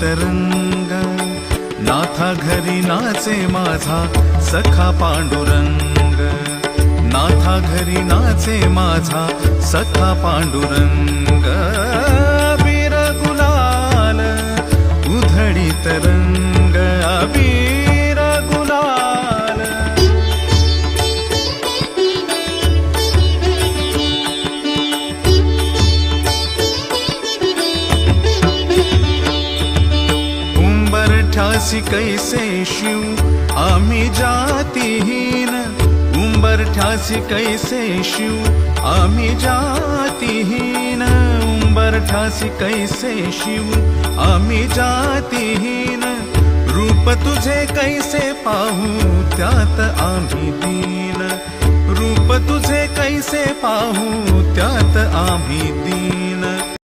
तरंग, नाथा घरी नाचे माझा सखा पांडुरंग, नाथा घरी नाचे माझा सखा पांडुरंग. अबीर गुलाल उधळी तरंग, अबीर गुलाल. उंबरठ्यासी कैसे शिव आम्ही जातीहीन, उंबरठ्यासी कैसे शिव आम्ही जातीहीन, उंबरठ्यासी कैसे शिव आम्ही जातीहीन. रूप तुझे कैसे पाहू त्यात आम्ही दीन, रूप तुझे कैसे पाहू त्यात आम्ही दीन.